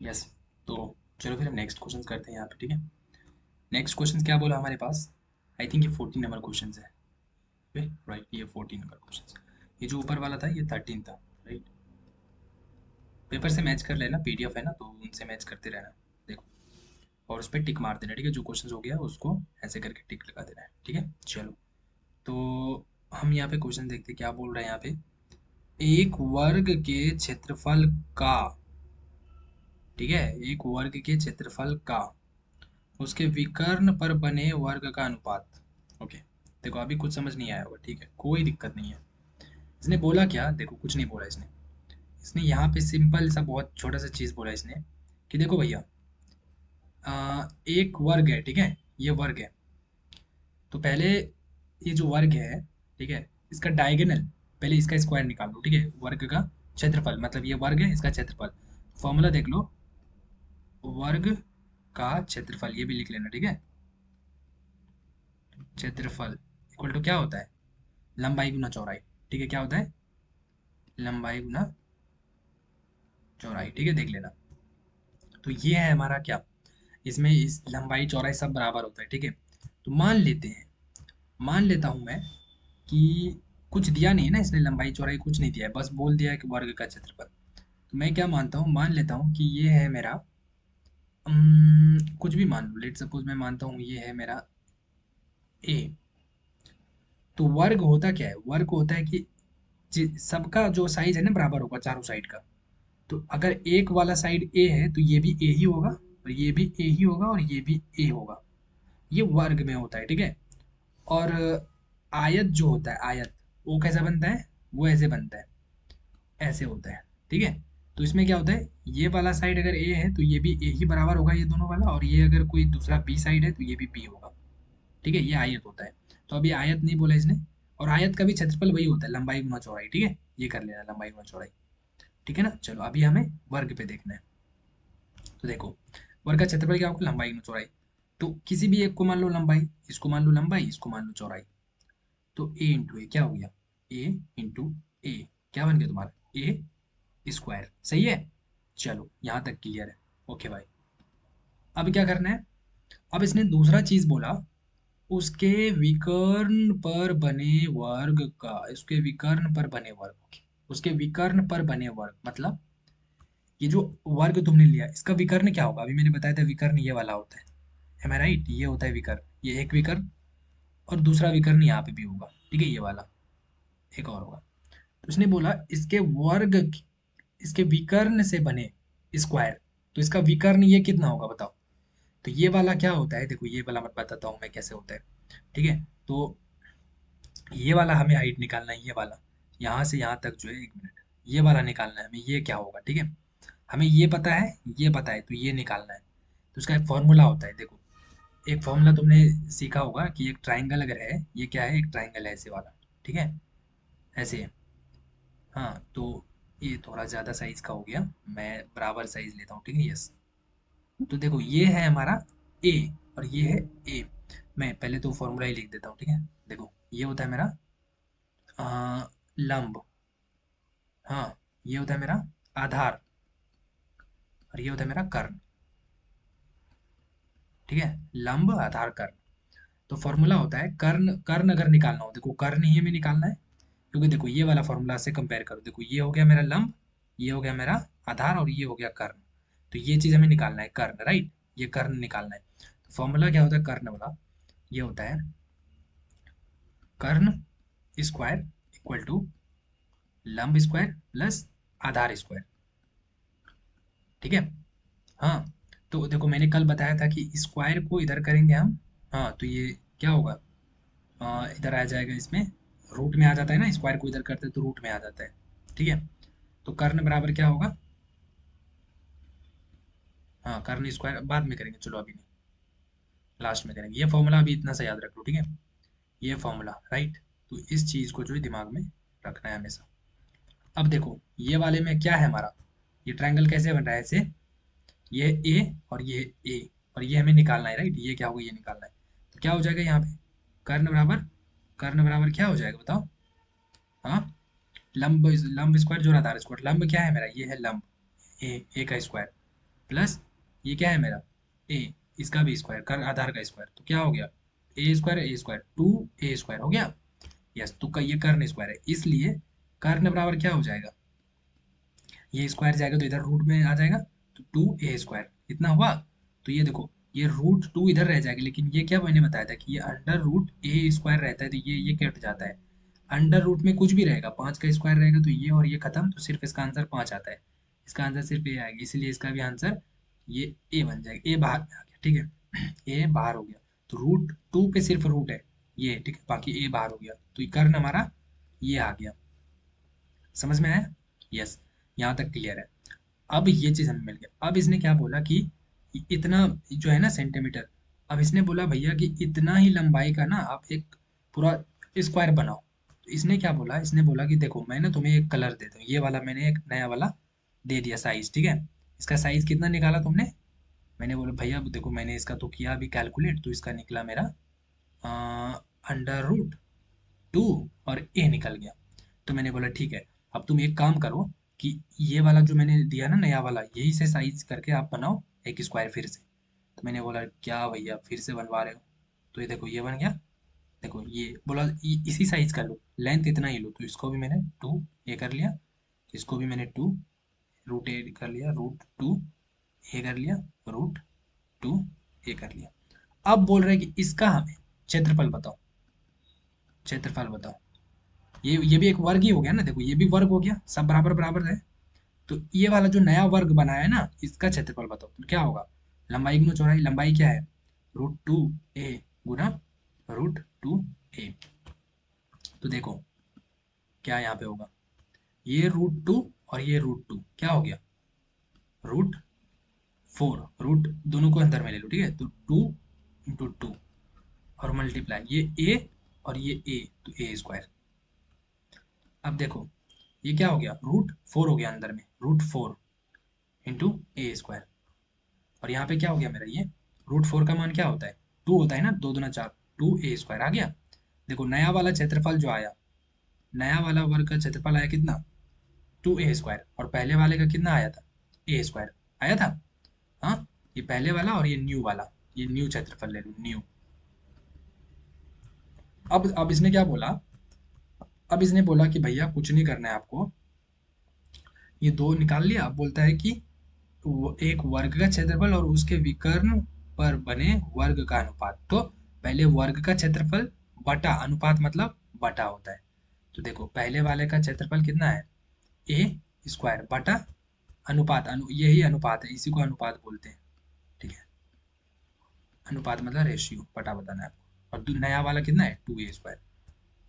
Yes. तो चलो फिर हम नेक्स्ट क्वेश्चन करते हैं यहाँ पे, ठीक है। नेक्स्ट क्वेश्चन क्या बोला हमारे पास? आई थिंक ये 14 नंबर क्वेश्चन है। राइट, ये 14 नंबर क्वेश्चन। ये जो ऊपर वाला था ये 13 था। राइट। पेपर से मैच कर लेना, पीडीएफ है ना, तो उनसे मैच करते रहना। देखो, और उस पर टिक मार देना, ठीक है। जो क्वेश्चन हो गया उसको ऐसे करके टिक लगा देना है, ठीक है। चलो, तो हम यहाँ पे क्वेश्चन देखते हैं क्या बोल रहे हैं यहाँ पे। एक वर्ग के क्षेत्रफल का, ठीक है, एक वर्ग के क्षेत्रफल का उसके विकर्ण पर बने वर्ग का अनुपात। ओके। देखो, अभी कुछ समझ नहीं आया होगा, ठीक है, कोई दिक्कत नहीं है। इसने बोला क्या? देखो, कुछ नहीं बोला इसने। इसने यहाँ पे सिंपल सा बहुत छोटा सा चीज बोला इसने, कि देखो भैया, एक वर्ग है, ठीक है, ये वर्ग है। तो पहले ये जो वर्ग है, ठीक है, इसका डायगोनल, पहले इसका स्क्वायर निकाल लो, ठीक है। वर्ग का क्षेत्रफल मतलब ये वर्ग है, इसका क्षेत्रफल। फॉर्मूला देख लो, वर्ग का क्षेत्रफल, ये भी लिख लेना, ठीक है। क्षेत्रफल इक्वल टू क्या होता है? लंबाई गुना चौड़ाई, ठीक है। क्या होता है? लंबाई गुना चौड़ाई, ठीक है, देख लेना। तो ये है हमारा क्या, इसमें इस लंबाई चौड़ाई सब बराबर होता है, ठीक है। तो मान लेते हैं, मान लेता हूं मैं कि कुछ दिया नहीं है ना इसने, लंबाई चौड़ाई कुछ नहीं दिया है, बस बोल दिया है कि वर्ग का क्षेत्रफल। तो मैं क्या मानता हूँ, मान लेता हूँ कि ये है मेरा, कुछ भी मान लो, लेट सपोज मैं मानता हूँ ये है मेरा ए। तो वर्ग होता क्या है? वर्ग होता है कि सबका जो साइज है ना बराबर होगा चारों साइड का। तो अगर एक वाला साइड ए है तो ये भी ए ही होगा, और ये भी ए ही होगा, और ये भी ए होगा। ये वर्ग में होता है, ठीक है। और आयत जो होता है, आयत, वो कैसा बनता है? वो ऐसे बनता है, ऐसे होता है, ठीक है। तो इसमें क्या होता है, ये वाला साइड अगर ए है तो ये भी ए ही बराबर होगा, ये दोनों वाला, और ये अगर कोई दूसरा बी साइड है तो ये भी बी होगा, ठीक है। ये आयत होता है। तो अभी आयत नहीं बोला इसने। और आयत का भी क्षेत्रफल वही होता है, लंबाई गुना चौड़ाई, ठीक है। ये कर लेना, लंबाई गुना चौड़ाई, ठीक है ना। चलो, अभी हमें वर्ग पे देखना है। तो देखो, वर्ग का क्षेत्रफल क्या होगा? लंबाई गुना चौड़ाई। तो किसी भी एक को मान लो लंबाई, इसको मान लो लंबाई, इसको मान लो चौड़ाई। तो ए इंटू ए क्या हो गया? ए इंटू ए, क्या बन गया तुम्हारा? ए स्क्वायर, सही है। चलो, यहां तक क्लियर है। ओके भाई। अब क्या करना है? अब इसने दूसरा चीज बोला, उसके विकर्ण पर बने वर्ग का, उसके विकर्ण पर बने वर्ग, उसके विकर्ण पर बने वर्ग मतलब ये जो वर्ग तुमने लिया इसका विकर्ण क्या होगा? अभी मैंने बताया था विकर्ण ये वाला होता है। एम आई राइट? ये होता है विकर्ण, ये एक विकर्ण, और दूसरा विकर्ण यहाँ पे भी होगा, ठीक है, ये वाला एक और होगा। तो उसने बोला इसके वर्ग, इसके विकर्ण से बने स्क्वायर, तो इसका विकर्ण ये कितना होगा बताओ। तो ये वाला क्या होता है? देखो, ये वाला मैं बताता हूँ मैं कैसे होता है, ठीक है। तो ये वाला हमें हाइट निकालना है, ये वाला यहाँ से यहाँ तक जो है, एक मिनट, ये वाला निकालना है हमें, ये क्या होगा, ठीक है। हमें ये पता है, ये पता है, तो ये निकालना है। तो उसका एक फॉर्मूला होता है, देखो, एक फॉर्मूला तुमने सीखा होगा कि एक ट्राइंगल अगर है, ये क्या है? एक ट्राइंगल है ऐसे वाला, ठीक है, ऐसे है। हाँ, तो ये थोड़ा ज़्यादा साइज का हो गया, मैं बराबर साइज लेता हूँ, ठीक है, यस। तो देखो, ये है हमारा ए, और ये है ए। मैं पहले तो फॉर्मूला ही लिख देता हूँ, ठीक है। देखो, ये होता है मेरा लंब, हाँ, ये होता है मेरा आधार, और ये होता है मेरा कर्ण, ठीक है। लंब, आधार, कर्ण। तो फॉर्मूला होता है कर्ण, कर्ण अगर निकालना हो, देखो कर्ण ही हमें निकालना है, क्योंकि देखो ये वाला फॉर्मूला से कंपेयर करो, देखो ये हो गया मेरा लंब, ये हो गया मेरा आधार, और ये हो गया कर्ण। तो ये चीज हमें निकालना है, कर्ण, राइट, ये कर्ण निकालना है। तो फॉर्मूला क्या होता है कर्ण वाला? ये होता है कर्ण स्क्वायर इक्वल टू लंब स्क्वायर प्लस आधार स्क्वायर, ठीक है। हाँ, तो देखो मैंने कल बताया था कि स्क्वायर को इधर करेंगे हम, हाँ, तो ये क्या होगा, इधर आ जाएगा, इसमें रूट में आ जाता है ना, स्क्वायर को इधर करते हैं तो रूट में आ जाता है, ठीक है। तो कर्ण बराबर क्या होगा? हाँ, कर्ण स्क्वायर बाद में करेंगे, चलो अभी नहीं, लास्ट में करेंगे। ये फॉर्मूला अभी इतना सा याद रख लो, ठीक है, ये फॉर्मूला, राइट। तो इस चीज को जो है दिमाग में रखना है हमेशा। अब देखो, ये वाले में क्या है हमारा, ये ट्रायंगल कैसे बन रहा है ऐसे, ये ए और ये ए, और ये हमें निकालना है, राइट, ये क्या होगा, ये निकालना है। तो क्या हो जाएगा यहाँ पे, कर्ण बराबर, कर्ण बराबर क्या हो जाएगा बताओ? हाँ, लंब, लंब स्क्वायर जोड़ आधार स्क्वायर, लंब क्या है मेरा? ये है लंब, ए, ए का स्क्वायर, प्लस ये क्या है मेरा ए, इसका भी स्क्वायर कर आधार का स्क्वायर, तो क्या हो गया ए स्क्वायर 2 ए स्क्वायर हो गया। यस, तो का ये कर्ण स्क्वायर है, इसलिए कर्ण बराबर क्या हो जाएगा, ये स्क्वायर जाएगा तो इधर रूट में आ जाएगा, तो 2 a स्क्वायर इतना हुआ। तो ये देखो ये रूट 2 इधर रह जाएगा, लेकिन ये क्या मैंने बताया था कि ये अंडर रूट ए स्क्वायर रहता है, तो ये कट जाता है। अंडर रूट में कुछ भी रहेगा, 5 का स्क्वायर रहेगा तो ये और ये खत्म, तो सिर्फ इसका आंसर 5 आता है। इसका आंसर सिर्फ ए आएगा, इसीलिए इसका भी आंसर ये ए बन जाएगा, ए बाहर में आ गया, ठीक है। ए बाहर हो गया, तो रूट 2 पे सिर्फ रूट है ये, ठीक है, बाकी ए बाहर हो गया, तो ये कर्ण हमारा ये आ गया। समझ में आया? यस, यहाँ तक क्लियर है। अब ये चीज़ हमें मिल गया। अब इसने क्या बोला कि इतना जो है ना सेंटीमीटर, अब इसने बोला भैया कि इतना ही लंबाई का ना आप एक पूरा स्क्वायर बनाओ। तो इसने क्या बोला, इसने बोला कि देखो मैं ना तुम्हें एक कलर देता हूँ, ये वाला मैंने एक नया वाला दे दिया साइज, ठीक है। इसका साइज कितना निकाला तुमने? मैंने बोला भैया अब देखो मैंने इसका तो किया अभी कैलकुलेट, तो इसका निकला मेरा अंडर रूट 2 और ए निकल गया। तो मैंने बोला ठीक है, अब तुम एक काम करो कि ये वाला जो मैंने दिया ना नया वाला, यही से साइज करके आप बनाओ एक स्क्वायर फिर से। तो मैंने बोला क्या भैया फिर से बनवा रहे हो? तो ये देखो ये बन गया। देखो ये बोला इसी साइज का लो, लेंथ इतना ही लो, तो इसको भी मैंने 2 ए कर लिया, इसको भी मैंने 2 रूट ए कर लिया, रूट 2 ए कर लिया, रूट 2 ए कर लिया। अब बोल रहे हैं कि इसका हमें क्षेत्रफल बताओ, क्षेत्रफल बताओ। ये भी एक वर्ग ही हो गया ना, देखो ये भी वर्ग हो गया, सब बराबर बराबर है। तो ये वाला जो नया वर्ग बनाया है ना, इसका क्षेत्रफल बताओ, तो क्या होगा, लंबाई गुना चौड़ाई, लंबाई क्या है रूट 2 ए गुना रूट 2 ए। तो देखो क्या यहाँ पे होगा, ये रूट 2 और ये रूट 2 क्या हो गया रूट 4, रूट दोनों को अंदर में ले लो, ठीक है, तो 2 × 2 और मल्टीप्लाई ये ए और ये ए, तो ए स्क्वायर। अब देखो ये क्या हो गया, रूट 4 हो गया अंदर में, रूट 4 इंटू ए स्क्वायर। और यहाँ पे क्या हो गया मेरा, ये रूट 4 का मान क्या होता है 2 होता है ना, 2 × 2 = 4, 2 a स्क्वायर आ गया। देखो नया वाला क्षेत्रफल जो आया, नया वाला वर्ग का क्षेत्रफल आया कितना 2 a स्क्वायर, और पहले वाले का कितना आया था ए स्क्वायर आया था। हाँ, ये पहले वाला और ये न्यू वाला, ये न्यू क्षेत्रफल ले लो न्यू। अब इसने क्या बोला, अब इसने बोला कि भैया कुछ नहीं करना है आपको, ये दो निकाल लिया। अब बोलता है कि एक वर्ग का क्षेत्रफल और उसके विकर्ण पर बने वर्ग का अनुपात। तो पहले वर्ग का क्षेत्रफल बटा अनुपात, मतलब बटा होता है। तो देखो पहले वाले का क्षेत्रफल कितना है ए स्क्वायर बटा अनुपात, यही अनुपात है, इसी को अनुपात बोलते हैं, ठीक है। अनुपात मतलब रेशियो, बटा बताना है आपको। और नया वाला कितना है 2 a स्क्वायर,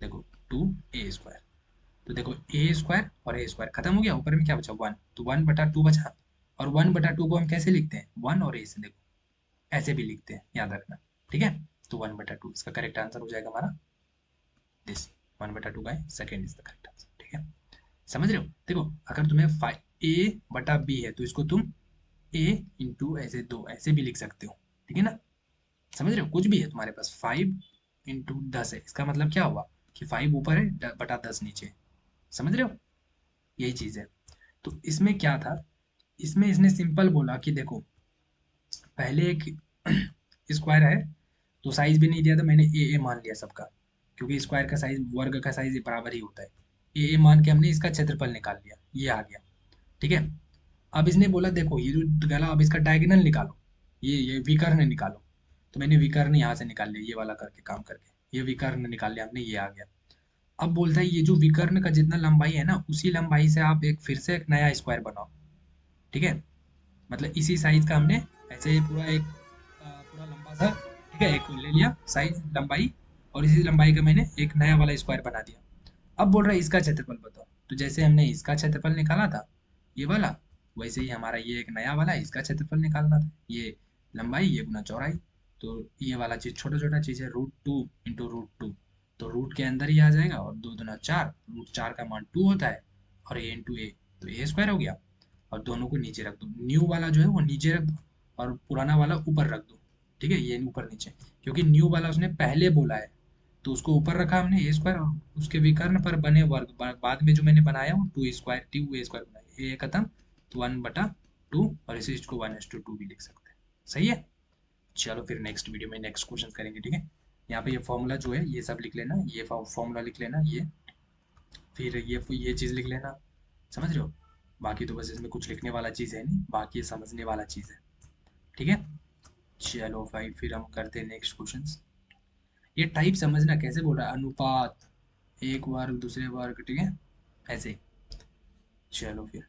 देखो 2 a स्क्वायर। तो देखो ए स्क्वायर और ए स्क्वायर खत्म हो गया, ऊपर में क्या बचा 1, तो 1/2 बचा। और 1/2 को हम कैसे लिखते हैं 1 और ए से, देखो ऐसे भी लिखते हैं, याद रखना, ठीक है। तो 1/2 इसका करेक्ट आंसर हो जाएगा हमारा दिस, 1/2 का second is the correct answer, ठीक है। समझ रहे हो? देखो अगर तुम्हें a/b है तो इसको तुम a इंटू ऐसे दो ऐसे भी लिख सकते हो, ठीक है ना। समझ रहे हो, कुछ भी है तुम्हारे पास 5 × 10 है, इसका मतलब क्या हुआ कि 5 ऊपर है बटा 10 नीचे, समझ रहे हो, यही चीज है। तो इसमें क्या था, इसमें इसने सिंपल बोला कि देखो पहले एक स्क्वायर है, तो साइज भी नहीं दिया था, मैंने ए मान लिया सबका, क्योंकि स्क्वायर का साइज वर्ग का साइज बराबर ही होता है। ए मान के हमने इसका क्षेत्रफल निकाल लिया, ये आ गया, ठीक है। अब इसने बोला देखो ये जो गला, अब इसका डायगोनल निकालो, ये विकर्ण निकालो। तो मैंने विकर्ण यहाँ से निकाल लिया, ये वाला करके काम करके ये विकर्ण निकाल लिया हमने, ये आ गया। अब बोलता है ये जो विकर्ण का जितना लंबाई है ना, उसी लंबाई से आप एक फिर से एक नया स्क्वायर बनाओ, ठीक है। मतलब इसी साइज का हमने ऐसे ही पूरा एक पूरा लंबा सा, ठीक है, एक ले लिया साइज लंबाई, और इसी लंबाई का मैंने एक नया वाला स्क्वायर बना दिया। अब बोल रहा है इसका क्षेत्रफल बताओ, तो जैसे हमने इसका क्षेत्रफल निकाला था ये वाला, वैसे ही हमारा ये एक नया वाला है, इसका क्षेत्रफल निकालना था, ये लंबाई ये गुना चौड़ाई। तो ये वाला चीज छोटा छोटा चीज है, रूट 2 × रूट 2, तो रूट के अंदर ही आ जाएगा, और 2 × 4, रूट 4 का मान 2 होता है, और ए इंटू ए, तो ए स्क्वायर हो गया। और दोनों को नीचे रख दो, न्यू वाला जो है वो नीचे रख दो और पुराना वाला ऊपर रख दो, ठीक है, ये ऊपर नीचे, क्योंकि न्यू वाला उसने पहले बोला है, तो उसको ऊपर रखा हमने ए स्क्वायर, और उसके विकर्ण पर बने वर्ग बाद में जो मैंने बनाया वो 2 स्क्वायर 2 ए स्क्वायर बनाया, ये खत्म, तो 1/2 टू, और इसी चीज को 1:2 भी लिख सकते हैं। सही है। चलो फिर नेक्स्ट वीडियो में नेक्स्ट क्वेश्चन करेंगे, ठीक है। यहाँ पे ये फॉर्मूला जो है ये सब लिख लेना, ये फॉर्मूला लिख लेना, ये फिर ये चीज़ लिख लेना, समझ रहे हो। बाकी तो बस इसमें कुछ लिखने वाला चीज़ है नहीं, बाकी ये समझने वाला चीज़ है, ठीक है। चलो भाई फिर हम करते हैं नेक्स्ट क्वेश्चन। ये टाइप समझना कैसे बोल रहा है, अनुपात, एक वर्ग दूसरे वर्ग, ठीक है, ऐसे। चलो फिर।